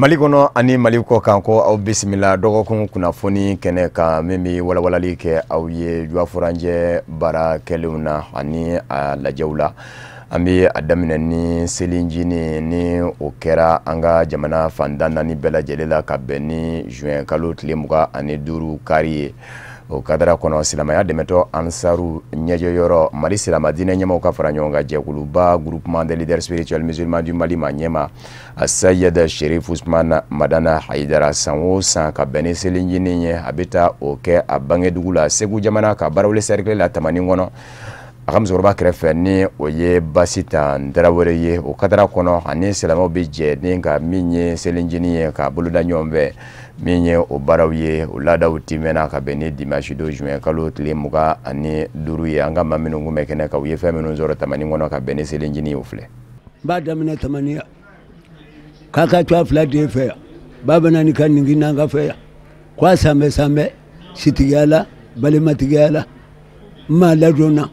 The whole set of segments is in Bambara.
Mali kɔnɔ ani Mali kɔ kan ko aw bisimila dɔgɔkun kunnafoni kɛnɛ kan min bɛ walawalali kɛ aw ye Juafuranjɛ baara kɛlenw na ani a lajɛw la. An bɛ a daminɛ ni selinjini ni o kɛra an ka jamana fantan naani bɛɛ lajɛlen la ka bɛn ni juin kalo tile 25 kari ye. O kadara kɔnɔ silamɛya dɛmɛtɔ Ansaru ɲɛjɛyɔrɔ Mali silamɛ diinɛ ɲɛmaaw ka fara ɲɔgɔn kan jɛkuluba groupement des leaders spirituels musulmans du Mali ma ɲɛma Sayed Sherif Ousmane Madana Haidara san o san ka bɛn ni selinjini ye a bɛ taa o kɛ a Bangedugu la Segu jamana ka barawuli cercle la Tamani kɔnɔ. A ka musokɔrɔba kɛrɛfɛ ni o ye Basita Tarawele ye. O kadara kɔnɔ ani silamɛw bɛ jɛ ni ka min ye selinjini ye ka boloda ɲɔgɔn fɛ min ye o baaraw ye o laadaw timɛna ka bɛn ni dimanche 2 juin kalo tile 25 ye. An ka maa minnu kun bɛ kɛnɛ kan u ye fɛn minnu sɔrɔ Tamani kɔnɔ ka bɛn ni selinjini ye o filɛ. Ba daminɛ Tamani ya k'a ka to a fila den fɛ yan ba bɛna ni ka ningi n'an ka fɛ yan ko a sanbɛ sitigiya la balimatigiya la maa ladonna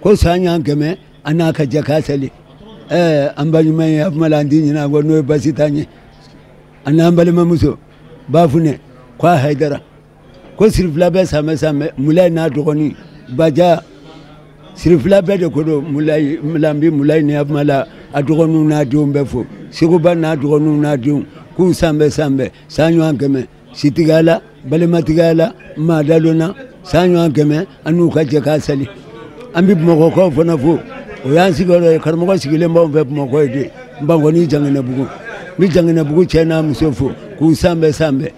ko san y'an kɛmɛ an n'a ka jɛ k'a seli an baɲuman ye a kuma la an ti ɲinɛ ko n'o ye Basita ye a n'an balimamuso Bafune ko a Haidara ko sirifila bɛ sanbɛ Mulayi n'a dɔgɔnin Baja sirifila bɛɛ de ko don Mulayi ni a kuma la a dɔgɔninw n'a denw bɛɛ fo Seguba n'a dɔgɔninw n'a denw k'u sanbɛ san ɲɔgɔn kɛmɛ sitigiya la balimatigiya la maa dalonna san ɲɔgɔn kɛmɛ an n'u ka jɛ k'a seli. An bɛ Bamakɔkaw fana fo o y'an sigiyɔrɔ ye karamɔgɔ sigilen b'anw fɛ Bamakɔ ye de Bankɔni Janginɛbugu n bɛ Janginɛbugu cɛ n'a muso fo k'u sanbɛ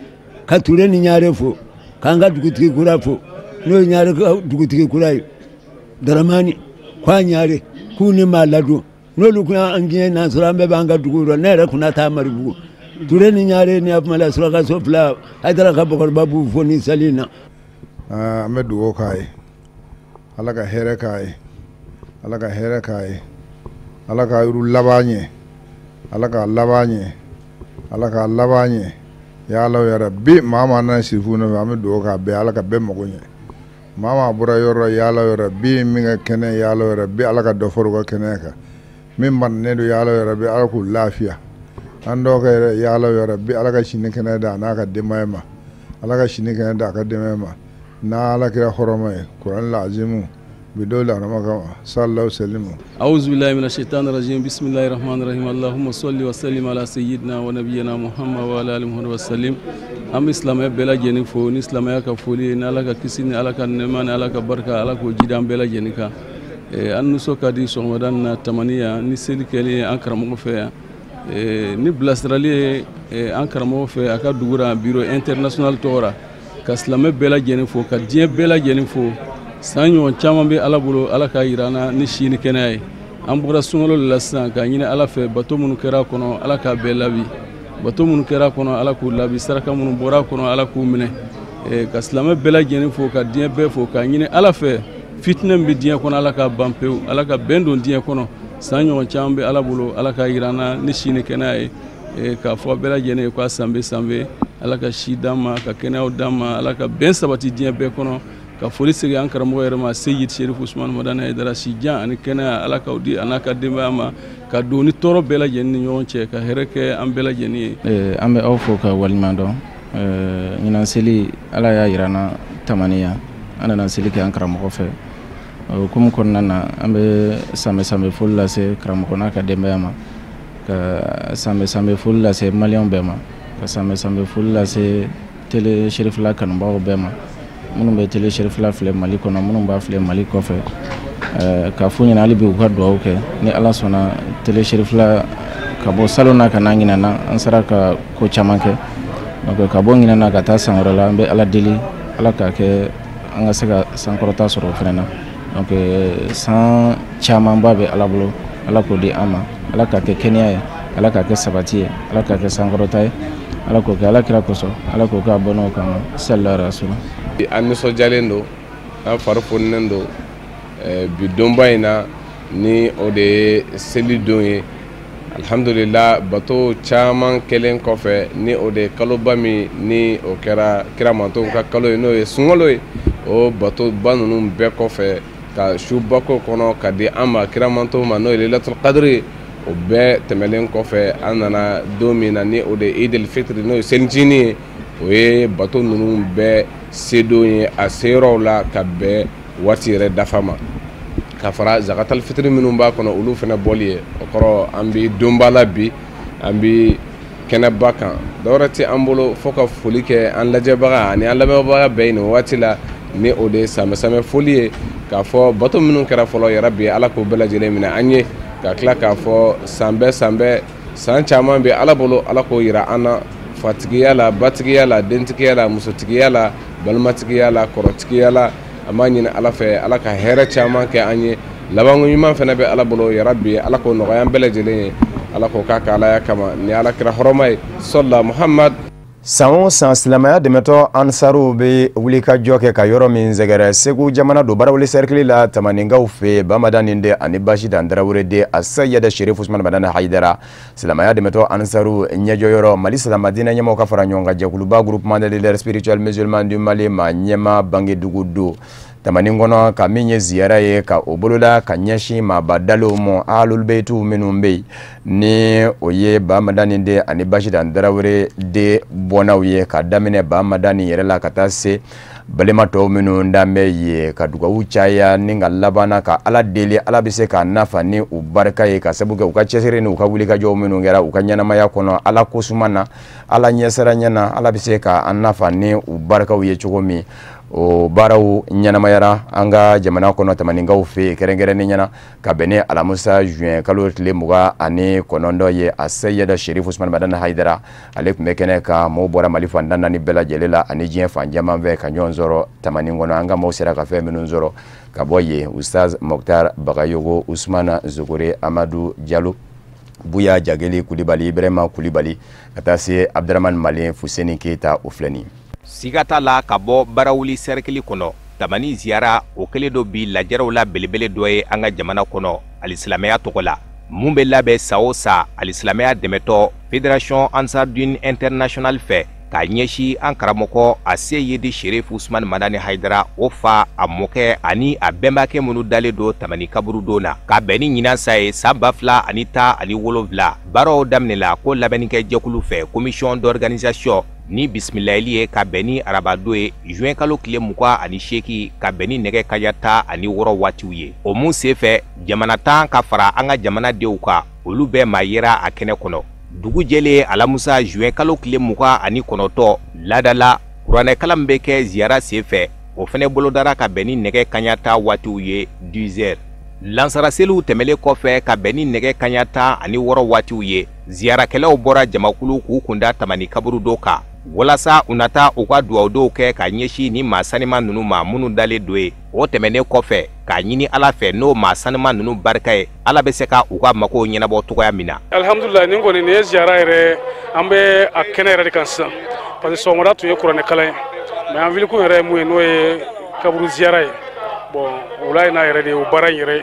ka Ture ni Ɲare fo k'an ka dugutigi kura fo n'o ye Ɲare ka dugutigi kura ye Daramani k'a Ɲare k'u ni maa ladon n'olu kun y'an gɛn n'an sɔrɔ an bɛɛ b'an ka dugu rɔ ne yɛrɛ kunna taa Maribugu Ture ni Ɲare ni a kuma la surakaso fila Haidara ka bakɔrɔba b'u fo ni seli in na. An bɛ dugawu k'a ye Ala ka hɛrɛ k'a ye Ala ka hɛrɛ k'a ye Ala ka yuru laban ɲɛ Ala ka laban ɲɛ Ala ka laban ɲɛ ya Allah ya Rabbi maa maa nana sirifu nɔfɛ an bɛ dugawu k'a bɛɛ Ala ka bɛɛ mago ɲɛ maa maa bɔra yɔrɔ ya Allah ya Rabbi min ka kɛnɛ ya Allah ya Rabbi Ala ka dɔ fara u ka kɛnɛ kan min bananen don ya Allah ya Rabbi Ala k'u lafiya an dɔw ka yɛrɛ ya Allah ya Rabbi Ala ka sini kɛnɛ da a n'a ka denbaya ma Ala ka sini kɛnɛ da a ka denbaya ma n'a Ala kira hɔrɔma ye Kuranil azimu بدولة رمضان صلى الله وسلم. أعوذ بالله من الشيطان الرجيم بسم الله الرحمن الرحيم اللهم صل وسلم على سيدنا ونبينا محمد وعلى آله وسلم. أم إسلام بلا جنفو إسلام يا كفولي نالك كسين علىك النمان علىك بركة علىك وجدان بلا جنكا أنو كادي رمضان تمانية نسيل كلي أكرم وفيا نبلا استراليا أكرم وفيا أكاد دورا بيرو إنترناشونال تورا كإسلام بلا جنفو كدين بلا جنفو san ɲɔgɔn caman bɛ Ala bolo Ala ka yirana ni si ni kɛnɛya ye an bɔra sunkalo la sisan ka ɲini Ala fɛ bato minnu kɛra kɔnɔ Ala ka bɛɛ labi bato minnu kɛra kɔnɔ Ala k'u labi saraka minnu bɔra kɔnɔ Ala k'u minɛ ka silamɛ bɛɛ lajɛlen fo ka diɲɛ bɛɛ fo ka ɲini Ala fɛ fitinɛ min bɛ diɲɛ kɔnɔ Ala ka ban pewu Ala ka bɛn don diɲɛ kɔnɔ san ɲɔgɔn caman bɛ Ala bolo Ala ka yirana ni si ni kɛnɛya ye k'a fɔ bɛɛ lajɛlen ye k'a sanbe Ala ka si d'an ma ka kɛnɛyaw d'an ma Ala ka bɛn sabati diɲɛ bɛɛ kɔnɔ ka foli segin an karamɔgɔ yɛrɛ ma Sayid Sherif Ousmane Madana Haidara si jan ani kɛnɛya Ala k'aw di a n'a ka denbaya ma ka don ni tɔɔrɔ bɛɛ lajɛlen ni ɲɔgɔn cɛ ka hɛrɛ kɛ an bɛɛ lajɛlen ye. An bɛ aw fo ka waliɲuman dɔn ɲinan seli Ala y'a yirana Tamani yan an nana seli kɛ an karamɔgɔ fɛ o hukumu kɔnɔna na an bɛ sanbɛ foli lase karamɔgɔ n'a ka denbaya ma ka sanbɛ foli lase maliyɛnw bɛɛ ma ka sanbɛ foli lase tele Sherifila kanubagaw bɛɛ ma minnu bɛ tele Sherifila filɛ Mali kɔnɔ minnu b'a filɛ Mali kɔfɛ k'a fɔ ɲɛna hali bi u ka dugawu kɛ ni Ala sɔnna tele Sherifila ka bɔ salon na ka na ɲinɛna an sera ka ko caman kɛ donc ka bɔ ɲinɛna ka taa san wɛrɛ la an bɛ Ala deli Ala k'a kɛ an ka se ka sankɔrɔta sɔrɔ o fana na donc san camanba bɛ Ala bolo Ala k'o di an ma Ala k'a kɛ kɛnɛya ye Ala k'a kɛ sabati ye Ala k'a kɛ sankɔrɔta ye Ala k'o kɛ Ala kira kosɔn Ala k'o kɛ a bɔnnaw kama sallallahu alaihi wa sallam. An nisɔndiyalen don an fari fonilen don bi donba in na ni o de ye seli don ye alhamdulillah bato caman kelen kɔfɛ ni o de kaloba min ni o kɛra kira mantonw ka kalo ye n'o ye sunkalo ye o bato ba ninnu bɛɛ kɔfɛ ka subako kɔnɔ ka di an ma kira mantonw ma n'o ye lailatul qadri ye o bɛɛ tɛmɛlen kɔfɛ an nana don min na ni o de ye idil fitri n'o ye selicini ye o ye bato ninnu bɛɛ sedon ye a seyɔrɔw la ka bɛn waati yɛrɛ dafa ma ka fara zakatal fitri minnu b'a kɔnɔ olu fana bɔli ye o kɔrɔ an bi donba la bi an bi kɛnɛba kan dɔwɛrɛ tɛ an bolo fo ka foli kɛ an lajɛbaga ani an lamɛnbaga bɛɛ nin waati la ni o de ye samɛsamɛ foli ye k'a fɔ bato minnu kɛra fɔlɔ yɛrɛ bi ala k'o bɛɛ lajɛlen minɛ an ye ka tila k'a fɔ san bɛɛ san caman bɛ ala bolo ala k'o yira an na fatigiya la batigiya la dentigiya la musotigiya la balimatigiya la kɔrɔtigiya la an b'a ɲini ala fɛ ala ka hɛrɛ caman kɛ an ye labanko ɲuman fana bɛ ala bolo yarabi ala k'o nɔgɔya an bɛɛ lajɛlen ye ala k'o k'a ka alaya kama ni ala kira hɔrɔma ye sɔlila muhamad. San o san silamɛya dɛmɛtɔ ansaruw bɛ wulikajɔ kɛ ka yɔrɔ min sɛgɛrɛ Segu jamana do barawuli cercle la Tamaninkaw fɛ Bamadan de ani Basi Dan Tarawele de a Sayida Sherifu Usman Madana Haidara silamɛya dɛmɛtɔ ansaru ɲɛjɔyɔrɔ Mali silamadinɛ ɲɛmɔgɔ ka fara ɲɔgɔn kan jɛkuluba groupement des leaders spirituels musulmans du Mali ma ɲɛma Bangedugu do Tamanin kɔnɔ ka min ye ziyara ye ka o boloda ka ɲɛsin maaba dalew ma ahlul beytiw minnu bɛ yen ni o ye Bamadan de ani Basi Dan Tarawele de bɔnaw ye ka daminɛ Bamadan yɛrɛ la ka taa se balima tɔw minnu danbɛ ye ka dugawu caya ni ka labanna ka ala deli ala bɛ se ka nafa ni u barika ye ka sabu kɛ u ka cɛsiri ni u ka wulikajɔw minnu kɛra u ka ɲɛnamaya kɔnɔ ala kosuma na ala ɲɛsira ɲɛna ala bɛ se ka nafa ni u barikaw ye cogo min o baaraw ɲɛnamayara an ka jamana kɔnɔ Tamaninkaw fɛ kɛrɛnkɛrɛnnen ɲɛna ka bɛn ni alamusa juin kalo tile 29 ye a Sayida Sherifu Usman Madana Haidara ale tun bɛ kɛnɛ ka mɔgɔw bɔra Mali fan 4 bɛɛ lajɛlen la ani diɲɛ fan caman fɛ ka ɲɔgɔn sɔrɔ Tamanin kɔnɔ an ka mɔgɔw sera ka fɛn minnu sɔrɔ ka bɔ yen Ustaz Mokhtar Bagayogo Usmana Zogore Amadu Jalo Buya Jageli Kulibali Ibrahima Kulibali ka taa se Abdurahmane Malen Fuseni Keita o filɛ nin sigata la ka bɔ barawuli cercle kɔnɔ Tamani ziyara o kelen do bi lajɛraw la belebele dɔ ye an ka jamana kɔnɔ alisilamɛya tɔgɔ la mun bɛ labɛn sa o sa alisilamɛya dɛmɛtɔ Fédération Ansardine International fɛ ka ɲɛsi an karamɔgɔ a Seyidi Sherifu Usman Madani Haidara o fa a mɔkɛ ani a bɛnbakɛ minnu dalen do Tamani kaburu don na ka bɛn ni ɲinan sa ye san 2017 baaraw daminɛla ko labɛnnikɛ jɛkulu fɛ commission d'organisation ni bismillayili ye ka bɛn ni arabado ye juin kalo tile 28 ka bɛn ni nɛgɛ kaɲa 16 waatiw ye o mun senfɛ jamana 10 ka fara an ka jamana denw kan olu bɛɛ ma yera a kɛnɛ kɔnɔ dugu jɛlen alamusa juin kalo tile 29 ladala kuranɛ kalan bɛ kɛ ziyara senfɛ o fɛnɛ bolodara ka bɛn ni nɛgɛ kaɲa 10 waatiw ye 10h lansaraseliw tɛmɛlen kɔfɛ ka bɛn ni nɛgɛ kaɲa 16 waatiw ye ziyarakɛlaw bɔra jamakulu k'u kunda Tamani kaburu do kan walasa u nata u ka dugawu dɔw kɛ ka ɲɛsin ni maa sanima ninnu ma minnu dalen do ye o tɛmɛnen kɔfɛ k'a ɲini ala fɛ n'o maa sanima ninnu barika ye ala bɛ se ka u ka makow ɲɛnabɔ cogoya min na. Alhamdulillah nin kɔni nin ye ziyara yɛrɛ an bɛ a kɛnɛ yɛrɛ de kan sisan parce que sɔgɔmada tun ye kuranɛ kalan ye mais an wilikun yɛrɛ ye mun ye n'o ye kaburu ziyara ye bon wula in na yɛrɛ de ye o baara in yɛrɛ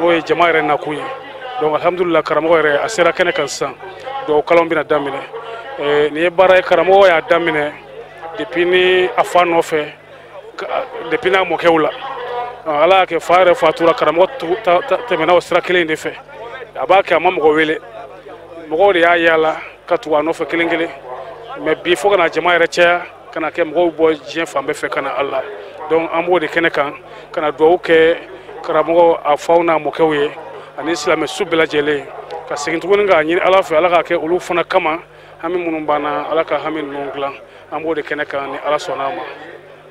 n'o ye jama yɛrɛ nakun ye donc alhamdulillah karamɔgɔ yɛrɛ a sera kɛnɛ kan sisan donc kalanw bɛna daminɛ nin ye baara ye karamɔgɔ y'a daminɛ depuis ni a fa nɔfɛ depuis n'a mɔkɛw la ala y'a kɛ fa yɛrɛ fatura karamɔgɔ tɛmɛna o sira kelen de fɛ a b'a kɛ a ma mɔgɔ wele mɔgɔw de y'a yaala ka tugu a nɔfɛ kelen kelen mais bi fo kana jama yɛrɛ caya kana kɛ mɔgɔw bɔ diɲɛ fan bɛɛ fɛ kana ala donc an b'o de kɛnɛ kan kana dugawu kɛ karamɔgɔ a faw n'a mɔkɛw ye ani silamɛ su bɛɛ lajɛlen ka segin tuguni k'a ɲini ala fɛ ala k'a kɛ olu fana kama hami minnu banna ala ka hami ninnu dilan an b'o de kɛnɛ kan ni ala sɔnna ma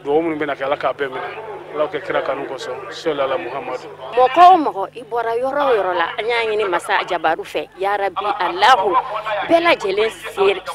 dugawu minnu bɛna kɛ ala k'a bɛɛ minɛ ala kɛ kira kanu kosɔn sallallahu muhammadu mɔgɔ o mɔgɔ i bɔra yɔrɔ o yɔrɔ la an y'a ɲini masa jabaru fɛ ya rabi alahu bɛɛ lajɛlen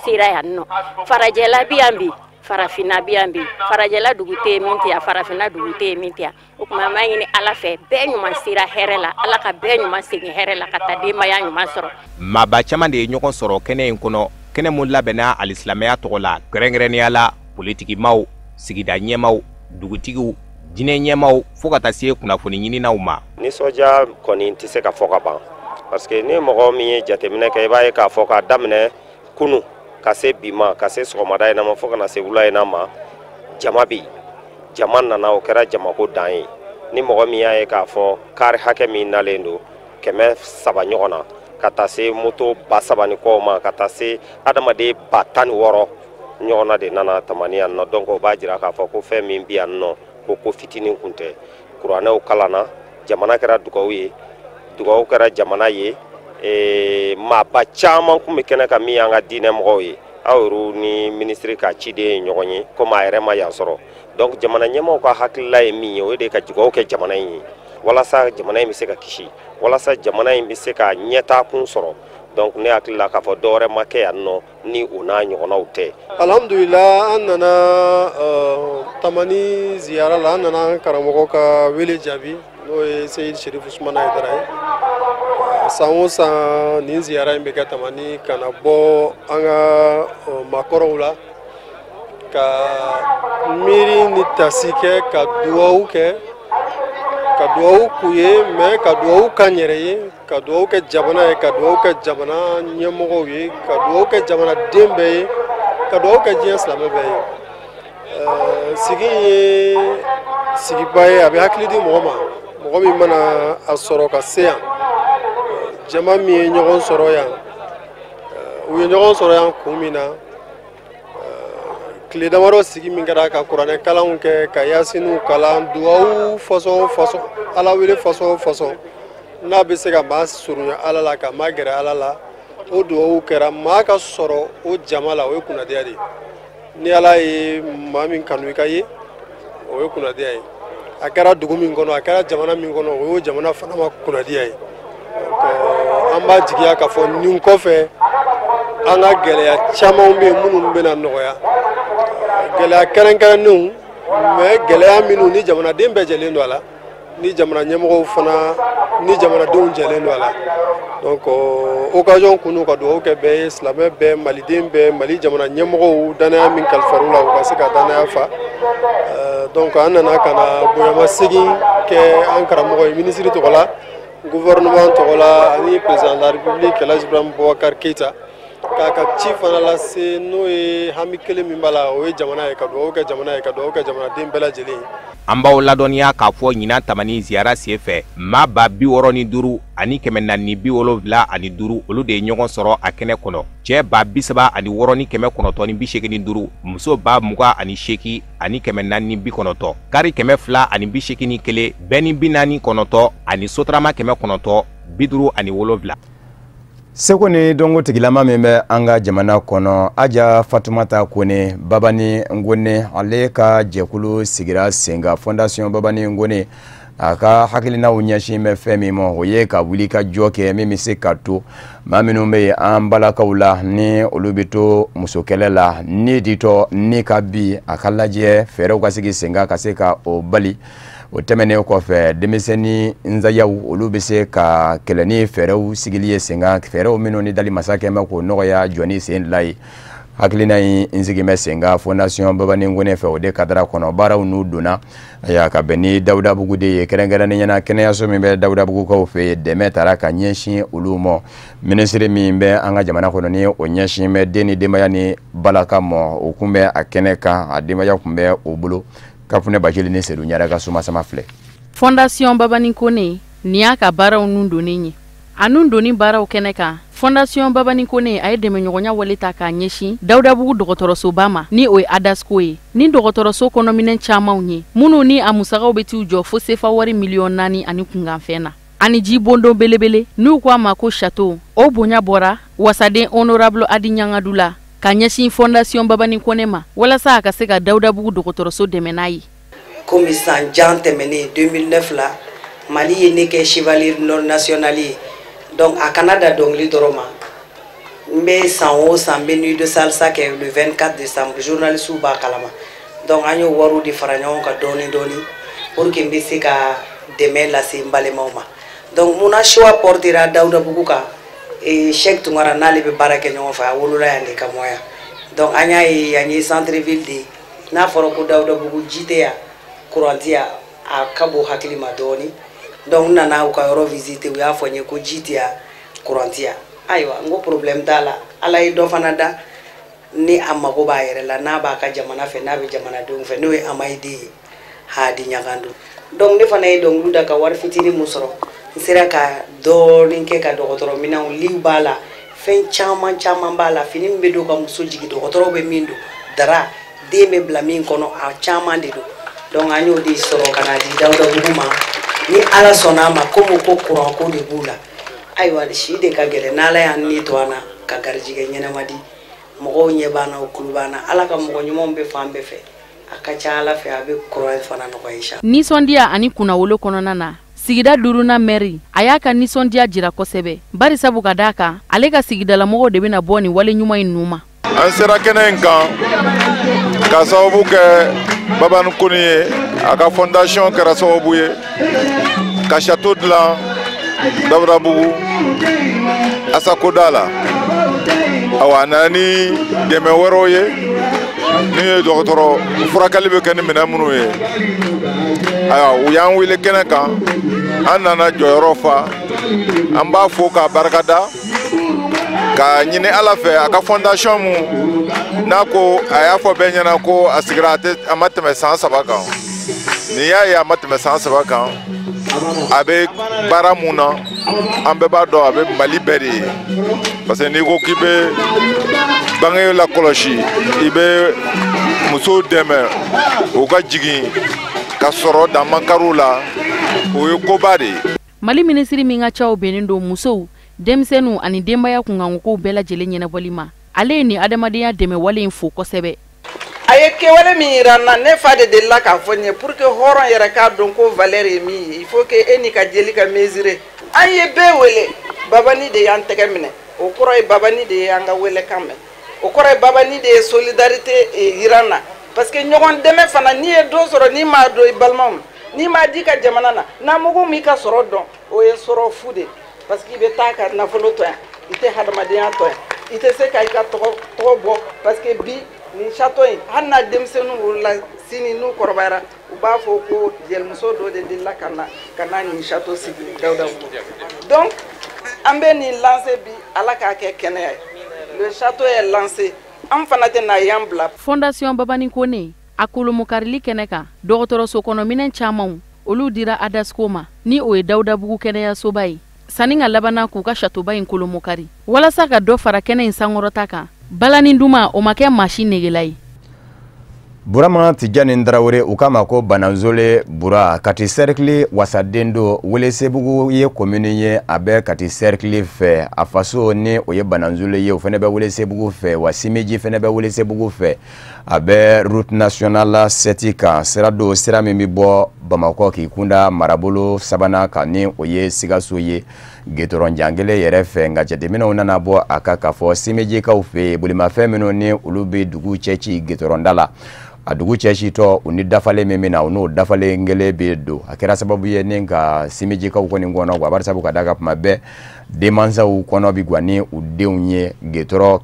sera yan nɔ farajɛla bi yan bi farafina bi yan bi farajɛla dugu tɛ min tɛ yan farafina dugu tɛ min tɛ yan o tuma an b'a ɲini ala fɛ bɛɛ ɲuman sera hɛrɛ la ala ka bɛɛ ɲuman segin hɛrɛ la ka taa denbaya ɲuman sɔrɔ maaba caman de ye ɲɔgɔn sɔrɔ kɛnɛ in kɔnɔ kɛnɛ mun labɛnna alisilamɛya tɔgɔ la kɛrɛnkɛrɛnnenya la politikimaw sigida ɲɛmaw dugutigiw diinɛ ɲɛmaw fo ka taa se kunnafoni ɲininaw ma. Nisɔndiya kɔni tɛ se ka fɔ ka ban parce que ni mɔgɔ min ye jateminɛ kɛ i b'a ye k'a fɔ k'a daminɛ kunu ka se bi ma ka se sɔgɔmada in na ma fo ka na se wula in na ma jama bi jama nana o kɛra jamako dan ye ni mɔgɔ min y'a ye k'a fɔ kari hakɛ min nalen don 300 ɲɔgɔn na ka taa se moto 3,000 ni kɔ ma ka taa se adamaden 16,000 ɲɔgɔn na de nana tamani yan nɔ donc o b'a jira k'a fɔ ko fɛn min bi yan nɔ ko fitinin kun tɛ kuranɛw kalanna jamana kɛra dugawu ye dugawu kɛra jamana ye maaba caman kun bɛ kɛnɛ kan min y'an ka diinɛ mɔgɔw ye aw yɛrɛ ni ministre ka ciden ye ɲɔgɔn ye komi a yɛrɛ ma yan sɔrɔ donc jamana ɲɛmaaw ka hakilila ye min ye o de ka dugawu kɛ jamana in ye walasa jamana in bɛ se ka kisi walasa jamana in bɛ se ka ɲɛtaa kun sɔrɔ donc ne hakili la k'a fɔ dɔwɛrɛ ma kɛ yan nɔ ni o n'a ɲɔgɔnnaw tɛ. Alhamdulillah an nana tamani ziyara la an nana an karamɔgɔ ka wele jaabi n'o ye Seyid Sherif Usmana Haidara ye san o san nin ziyara in bɛ kɛ tamani ka na bɔ an ka maakɔrɔw la ka miiri ni tasi kɛ ka duwawu kɛ ka duwawu k'u ye mais ka duwawu k'an yɛrɛ ye ka duwawu kɛ jamana ye ka duwawu kɛ jamana ɲɛmɔgɔw ye ka duwawu kɛ jamanaden bɛɛ ye ka duwawu kɛ diɲɛ silamɛ bɛɛ ye sigi ye sigiba ye a bɛ hakili di mɔgɔ ma mɔgɔ min mana a sɔrɔ ka se yan jama min ye ɲɔgɔn sɔrɔ yan u ye ɲɔgɔn sɔrɔ yan kun min na tile damadɔ sigi min kɛra ka kuranɛ kalanw kɛ ka yasiniw kalan duwawu fasɔn fasɔn ala wele fasɔn fasɔn n'a bɛ se ka maa surunya ala la ka maa gɛrɛ ala la o duwawu kɛra maa ka sɔrɔ o jama la o ye kunnadiya de ye ni ala ye maa min kanu i ka ye o ye kunnadiya ye a kɛra dugu min kɔnɔ a kɛra jamana min kɔnɔ o y'o jamana fana ma kunnadiya ye an b'a jigiya k'a fɔ nin kɔfɛ an ka gɛlɛya camanw bɛ yen minnu bɛna nɔgɔya gɛlɛya kɛrɛnkɛrɛnnenw mais gɛlɛya minnu ni jamanaden bɛɛ jɛlen don a la ni jamana ɲɛmɔgɔw fana ni jamanadenw jɛlen don a la donc occasion kunu ka duwawu kɛ bɛɛ ye silamɛ bɛɛ maliden bɛɛ mali jamana ɲɛmɔgɔw danaya min kalifar'u la u ka se ka danaya fa donc an nana ka na bonyamasegin kɛ an karamɔgɔ ye ministre tɔgɔ la gouvernement tɔgɔ la ani président de la république Elhaji Ibrahim Boubacar Keita k'a ka ci fana lase n'o ye hami kelen min b'a la o ye jamana ye ka duwawu kɛ jamana ye ka duwawu kɛ jamanaden bɛɛ lajɛlen ye. An b'aw ladɔnniya k'a fɔ ɲinan tamani ziyara senfɛ maa ba 65 ani 475 olu de ye ɲɔgɔn sɔrɔ a kɛnɛ kɔnɔ cɛ ba 36 ni 985 muso ba 28 ani 490 kari 281 bɛɛ ni 49 ani sotarama 957. Seko ni dongo tigilama min bɛ an ka jamana kɔnɔ Aja Fatumata Kone Babani Ngone ale ka jɛkulu sigira senga fondation Babani Ngone a ka hakilinaw ɲɛsin bɛ fɛn min ma o ye ka wuli ka jɔ kɛ min bɛ se ka to maa minnu bɛ yen an balakaw la ni olu bɛ to muso kɛlɛ la ni ditɔ ni ka bi a ka lajɛ fɛɛrɛw ka sigi senga ka se ka o bali. O tɛmɛnen kɔfɛ denmisɛnnin nzayaw olu bɛ se ka kɛlɛ ni fɛɛrɛw sigili ye senga fɛɛrɛw minnu ni dali masakɛ ma k'o nɔgɔya jɔni sen la ye hakilina in n sigi bɛ senga fondation Babani Ngone fɛ o de kadara kɔnɔ baaraw n'u donna ka bɛn ni Dawudabugu de ye kɛrɛnkɛrɛnnen ɲɛna kɛnɛyaso min bɛ Dawudabugukaw fɛ dɛmɛ taara ka ɲɛsin olu ma ministre min bɛ an ka jamana kɔnɔ ni o ɲɛsin bɛ den ni denbaya ni balaka ma o kun bɛ a kɛnɛ kan a denbaya kun bɛ o bolo. Kafune Bajili ni Seydou Ɲara ka suma sama filɛ. Fondation Babani Kone ni y'a ka baaraw nun donnen ye. A nun donni baaraw kɛnɛ kan Fondation Babani Kone a ye dɛmɛɲɔgɔnya wale ta k'a ɲɛsin Dawudabugu dɔgɔtɔrɔsoba ma ni o ye ADASCO ye ni dɔgɔtɔrɔso kɔnɔminɛn camanw ye minnu ni a musagaw bɛ t'u jɔ fo sefa wari miliyɔn 4 ani kunkanfɛn na ani jibondon belebele n'u ko a ma ko château o bonya bɔra wasaden honorable Adi Ɲangadu la ka ɲɛsin Fondation Babani Kone ma walasa a ka se ka Dawudabugu dɔgɔtɔrɔso dɛmɛ n'a ye. Komi san jan tɛmɛnen 2009 la Mali ye ne kɛ chevalier non national ye donc a kana da dɔnkili dɔrɔn ma n bɛ san o san n bɛ nuit de salsa kɛ le 24 décembre journalistes b'a kalama donc an y'o wariw de fara ɲɔgɔn kan dɔɔni dɔɔni pour que n bɛ se ka dɛmɛ lase n balimaw ma donc munna choix portera Dawudabugu kan Cheikh Tunkara n'ale bɛ baara kɛ ɲɔgɔn fɛ a wolola yan de Kamo yan donc an y'a ye yan ye centre ville de n'a fɔra ko Dawudabugu ji tɛ yan courant tɛ yan a ka bon hakili ma dɔɔni donc n nana u ka yɔrɔ visiter u y'a fɔ n ye ko ji tɛ yan courant tɛ yan ayiwa n ko problème t'a la ala ye dɔ fana da ni a mago b'a yɛrɛ la n'a b'a ka jamana fɛ n'a bɛ jamanadenw fɛ n'o ye Amayidi ye Hadi Ɲagandu donc ne fana ye dɔnkili da ka wari fitinin mun sɔrɔ n sera ka dɔɔni kɛ ka dɔgɔtɔrɔ minɛnw liw b'a la fɛn caman caman b'a la fini min bɛ don ka muso jigin dɔgɔtɔrɔw bɛ min don dara den bɛ bila min kɔnɔ a caman de don donc an y'o de sɔrɔ ka na di Dawudabugu ma ni ala sɔnna a ma komi ko courant ko de b'u la ayiwa si de ka gɛlɛn n'ala y'an ni to an na ka garijɛgɛ ɲɛnama di mɔgɔw ɲɛ b'an na u kulo b'an na ala ka mɔgɔ ɲumanw bɛ fan bɛɛ fɛ a ka ca ala fɛ a bɛ courant fana nɔgɔya insha Allah. Nisɔndiya ani kunnawolo kɔnɔna na sigida duruna mɛri a y'a ka nisɔndiya jira kosɛbɛ bari sabu ka d'a kan ale ka sigidalamɔgɔw de bɛna bɔ nin wale ɲuman in numa. An sera kɛnɛ in kan ka sababu kɛ Baba Nkoni ye a ka fondation kɛra sababu ye ka château dilan Dawudabugu Asakoda la awa nana ni dɛmɛ wɛrɛw ye ni ye dɔgɔtɔrɔ furakɛli bɛ kɛ ni minɛn minnu ye ayiwa u y'an wele kɛnɛ kan an nana jɔyɔrɔ fa an b'a fo k'a barikada ka ɲini ala fɛ a ka fondation mun n'a ko a y'a fɔ bɛɛ ɲɛna ko a sigira a ma tɛmɛ san 3 kan ni y'a ye a ma tɛmɛ san 3 kan a bɛ baara mun na an bɛɛ b'a dɔn a bɛ Mali bɛɛ de ye parce que n'i ko k'i bɛ bange la kɔlɔsi i bɛ musow dɛmɛ u ka jigin ka sɔrɔ dan man kariw la o ye koba de ye. Mali minisiri min ka caw bɛnnen don musow denmisɛnninw ani denbaya kunkankow bɛɛ lajɛlen ɲɛnabɔli ma ale ye ni adamadenya dɛmɛ wale in fo kosɛbɛ. A ye kɛwale min yira n na ne fa de delila k'a fɔ n ye pour que hɔrɔn yɛrɛ k'a dɔn ko valeur ye min ye il faut que e n'i ka jeli ka mesurer an ye bɛɛ wele Babani de y'an tɛgɛ minɛ o kɔrɔ ye Babani de ye an ka welekan mɛn o kɔrɔ ye Babani de ye solidarité yira n na parce que ɲɔgɔn dɛmɛ fana n'i ye dɔ sɔrɔ n'i m'a dɔn i balimaw n'i m'a di ka jamana na n'a mugu m'i ka sɔrɔ dɔn o ye sɔrɔ fu de parce que i bɛ taa ka nafolo to yan i tɛ hadamadenya to yan i tɛ se ka i ka tɔgɔ bɔ parce que bi nin château in hali n'a denmisɛnninw wolola sini n'u kɔrɔbayara u b'a fɔ ko jelimuso dɔ de delila ka na nin château sigi Dawudabugu donc an bɛ nin lancer bi ala k'a kɛ kɛnɛya ye le château est lancé an fana tɛ na y'an bila. Fondation Baba Nkoni a kolomokarili kɛnɛ kan dɔgɔtɔrɔso kɔnɔ minɛn camanw olu dira Adasco ma ni o ye Dawudabugu kɛnɛyasoba ye sani ka labana k'u ka châteauba in kolomokari walasa ka dɔ fara kɛnɛ in sankɔrɔta kan balani duma o ma kɛ masi negela ye. Burama Tijani Darawere u k'a ma ko Bananzole Bura kati cercle wasaden do Welesebugu ye commune ye a bɛ kati cercle fɛ a faso ni o ye Bananzole ye o fɛnɛ bɛ Welesebugu fɛ wa Simeji fɛnɛ bɛ Welesebugu fɛ a bɛ route nationale 7 kan sira do sira min bi bɔ Bamakɔ k'i kunda marabolo sabanan kan ni o ye Sikaso ye Getoron jangele yɛrɛ fɛ nka jateminɛw nana bɔ a ka fɔ Simejikaw fɛ bolimafɛn minnu ni olu bɛ dugu cɛci Getoronda la a dugu cɛcitɔ u ni dafalen min na u n'o dafalen ngele bɛ don a kɛra sababu ye ni ka Simejikaw kɔni kɔnɔ wa bari sabu ka daga kuma bɛɛ denmansaw kɔnɔ bi gwa ni u denw ye Getoro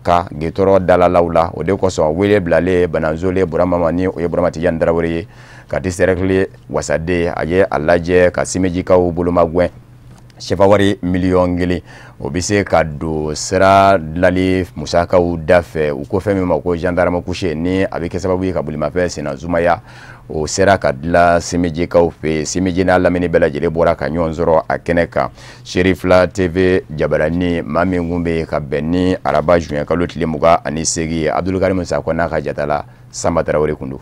dalalaw la o de kosɔn wele bilale Bananzole Burama ni o ye Burama Tijani Darawere ye kati cercle wasade a ye a lajɛ ka Simejikaw bolomagwɛn Sefawari miliyɔn 1 o bɛ se ka don sira dilali musakaw da fɛ u ko fɛn min ma ko gendarme couché ni a bɛ kɛ sababu ye ka bolimafɛn senna zumaya o sera ka dilan Simejikaw fɛ Simeji n'a lamini bɛɛ lajɛlen bɔra ka ɲɔgɔn sɔrɔ a kɛnɛ kan Sherifla TV jabarani maa min kun bɛ ka bɛn ni araba juin kalo tile 28 ye Abdulkarim Sakɔ n'a ka jata la Samba Tarawele kun don.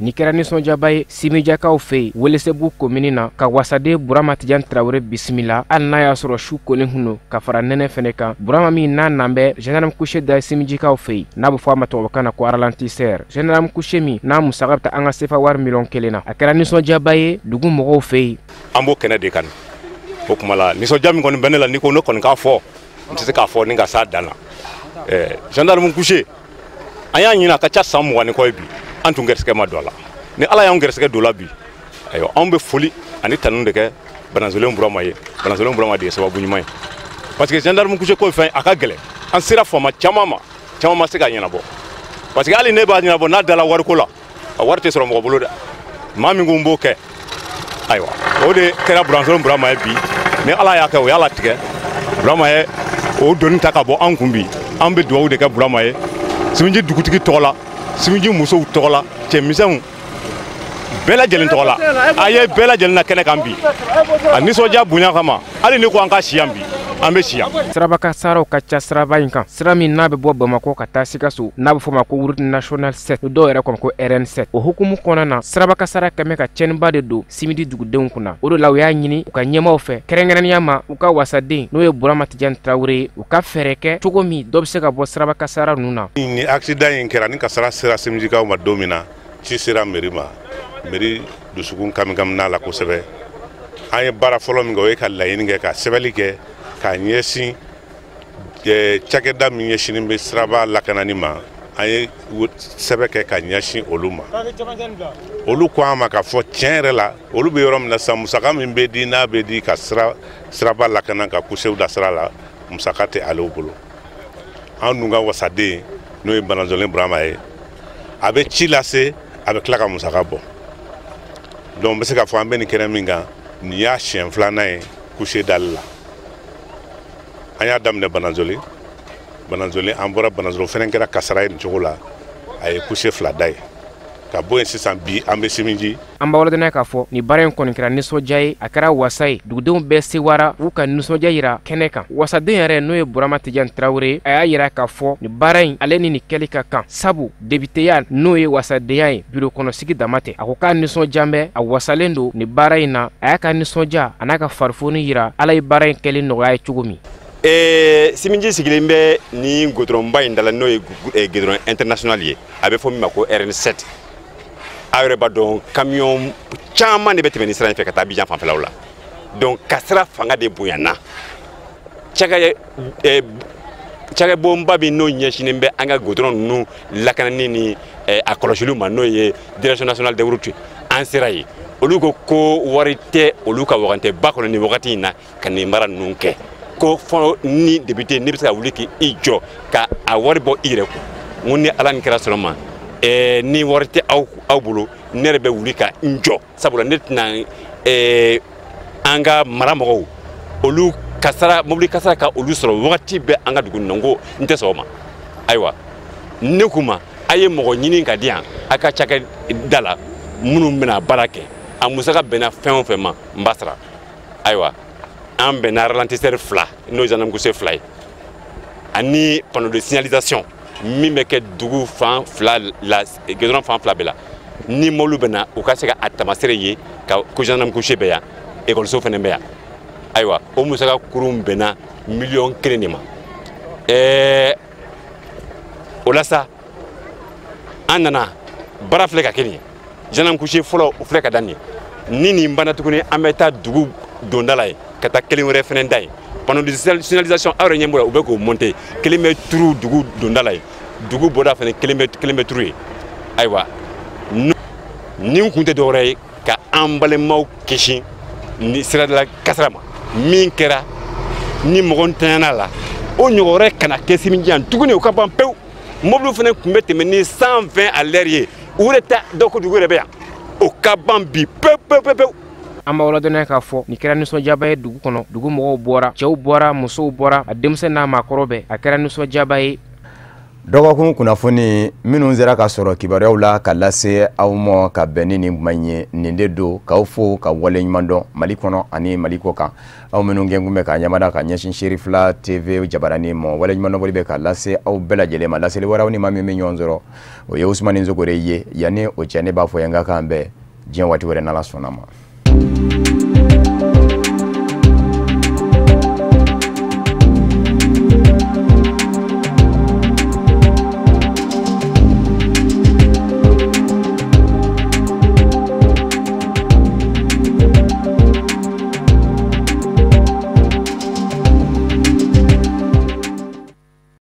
Ni kɛra nisɔndiyaba ye Simejakaw fɛ yen Welesebugu commune na ka wasaden Burama Tijani Tarawele bisimila hali n'a y'a sɔrɔ su kolen kun ka fara nɛnɛ fɛnɛ kan Burama min n'a nan bɛ gendarme couché da Simejikaw fɛ yen n'a bɛ fɔ a ma tubabukan na ko ralentisseur gendarme couché min n'a musaka bɛ taa an ka sefa wari miliyɔn 1 na a kɛra nisɔndiyaba ye dugu mɔgɔw fɛ yen. An b'o kɛnɛ de kan o kuma la nisɔndiya min kɔni bɛ ne la ni ko ne kɔni k'a fɔ n tɛ se k'a fɔ ni ka s'a dan na gendarme couché an y'a ɲini a ka ca san 20 kɔ ye bi an tun gɛrɛsɛgɛ ma don a la ni ala y'an gɛrɛsɛgɛ don la bi ayiwa anw bɛ foli ani tanu de kɛ Bananzole Burama ye Bananzole Burama de ye sababu ɲuman ye parce que gendarme couché ko fɛn a ka gɛlɛn an sera fama caman ma se ka ɲɛnabɔ parce que hali ne b'a ɲɛnabɔ n'a dala wariko la a wari tɛ sɔrɔ mɔgɔ bolo dɛ maa min ko n b'o kɛ ayiwa o de kɛra buramuso ni burama ye bi ni ala y'a kɛ o y'ala tigɛ burama ye o doni ta ka bɔ an kun bi an bɛ dugawu de kɛ burama ye Siminji dugutigi tɔgɔ la Siminji musow tɔgɔ la cɛmisɛnw bɛɛ lajɛlen tɔgɔ la a ye bɛɛ lajɛlen na kɛnɛ kan bi a nisɔndiya bonya kama hali ni ko an ka si yan bi an bɛ si yan. Siraba kasaraw ka ca siraba in kan sira min n'a bɛ bɔ Bamako ka taa Sikaso n'a bɛ fɔ ma ko route nationale 7 dɔw yɛrɛ kɔnɔ ko RN7 o hukumu kɔnɔna na siraba kasara kɛmɛ ka cɛnniba de don Simidi dugudenw kunna o de la u y'a ɲini u ka ɲɛmaaw fɛ kɛrɛnkɛrɛnnenya ma u ka wasaden n'o ye Burama Tijani Traore ye u ka fɛɛrɛ kɛ cogo min dɔ bɛ se ka bɔ siraba kasara ninnu na. Ni accident in kɛra ni kasara sera Simidikaw ma don min na ci sera mairie ma mairie dusukun kami n'a la kosɛbɛ an ye baara fɔlɔ min kɛ o ye ka laɲini kɛ ka sɛbɛnni kɛ ka ɲɛsin cakɛda min ɲɛsinnen bɛ siraba lakanani ma an ye sɛbɛn kɛ ka ɲɛsin olu ma olu ko an ma k'a fɔ tiɲɛ yɛrɛ la olu bɛ yɔrɔ min na sisan musaka min bɛ di n'a bɛ di ka siraba lakana ka kusew da sira la musaka tɛ ale bolo an dun ka wasaden n'o ye Banazɔlen Burama ye a bɛ ci lase a bɛ tila ka musaka bɔ donc n bɛ se k'a fɔ an bɛ nin kɛnɛ min kan nin y'a siɲɛ filanan ye kuse dali la an y'a daminɛ Banazɔlen an bɔra Banazɔlen fɛnɛ kɛra kasara ye nin cogo la a ye kuse fila da ye ka bɔ yen sisan bi an bɛ Siminji. An b'a waladɔnna k'a fɔ nin baara in kɔni kɛra nisɔndiya ye a kɛra wasa ye dugudenw bɛɛ sewara u ka nisɔndiya yira kɛnɛ kan wasaden yɛrɛ n'o ye Burama Tijani Traore ye a y'a yira k'a fɔ nin baara in ale ni nin kɛli ka kan sabu debiteya n'o ye wasadenya ye biro kɔnɔsigi dama tɛ a ko k'a nisɔndiya bɛ a wasalen don nin baara in na a y'a ka nisɔndiya a n'a ka farifoni yira ala ye baara in kɛli nɔgɔya ye cogo min. Siminji sigilen bɛ ni goudronba in dala n'o ye goudron international ye a bɛ fɔ min ma ko RN7 a yɛrɛ b'a dɔn camion caman de bɛ tɛmɛ ni sira in fɛ ka taa Abidjan fanfɛlaw la donc ka sira fanga de bonyana cakɛbonba min n'o ɲɛsinnen bɛ an ka goudron ninnu lakanani ni a kɔlɔsiliw ma n'o ye direction nationale des routes an sera yen olu ko wari tɛ olu ka wagante ba kɔnɔ nin wagati in na ka nin baara ninnu kɛ ko fɔ ni député ne bɛ se ka wuli k'i jɔ ka a wari bɔ i yɛrɛ kun n ko ni ala nin kɛra sɔrɔ ma ni wari tɛ aw bolo ne yɛrɛ bɛ wuli ka n jɔ sabula ne tɛna an ka maramɔgɔw olu kasara mobili kasara ka olu sɔrɔ wagati bɛɛ an ka dugu in na n ko n tɛ sɔn o ma ayiwa ne k'u ma a ye mɔgɔ ɲini ka di yan a ka cakɛda la minnu bɛna baara kɛ a musaka bɛnna fɛn o fɛn ma n b'a sara ayiwa an bɛnna ralentisseur fila n'o ye gendarme kuse fila ye ani panneau de signalisation min bɛ kɛ dugu fan fila la goudron fan fila bɛɛ la ni mɔbili bɛna u ka se ka a tamasere ye ka ko gendarme kuse bɛ yan ekɔliso fɛnɛ bɛ yan ayiwa o musaka kurun bɛnna $1,000,000 de ma o la sa an nana baara filɛ ka kɛ nin ye gendarme kuse fɔlɔ o filɛ ka da nin ye ni nin banna tuguni an bɛ taa dugu donda la ye ka taa kelen wɛrɛ fɛnɛ da ye panneau de signalisation aw yɛrɛ ɲɛ b'o la u bɛ k'o monter kelen bɛ turu dugu donda la ye dugu bɔda fɛnɛ kelen bɛ turu ye ayiwa nin kun tɛ dɔwɛrɛ ye ka an balimaw kisi ni siradala kasara ma min kɛra ni mɔgɔ ntanyana la o ɲɔgɔn wɛrɛ kana kɛ Siminji yan tuguni o ka ban pewu mɔbiliw fɛnɛ kun bɛ tɛmɛ ni 120 à l'heure ye u yɛrɛ tɛ dɔw ko dugu yɛrɛ bɛ yan o ka ban bi pewu. An b'a waladɔnna k'a fɔ nin kɛra nisɔndiyaba ye dugu kɔnɔ dugu mɔgɔw bɔra cɛw bɔra musow bɔra a denmisɛn n'a maakɔrɔ bɛɛ a kɛra nisɔndiyaba ye. Dɔgɔkun kunnafoni minnu sera ka sɔrɔ kibaruyaw la ka lase aw ma ka bɛn ni nin kuma ye nin de don k'aw fo ka wale ɲuman dɔn Mali kɔnɔ ani Mali kɔ kan aw minnu gɛn kun bɛ ka ɲamada ka ɲɛsin Serifila TV jabarani ma wale ɲuman dɔn bɛ ka lase aw bɛɛ lajɛlen ma laseli wɛrɛw ni maa min bɛ ɲɔgɔn sɔrɔ o ye Usumani Zogore ye yanni o cɛ ne b'a fɔ yan ka kan bɛɛ diɲɛ waati wɛrɛ n'Ala sɔnna ma.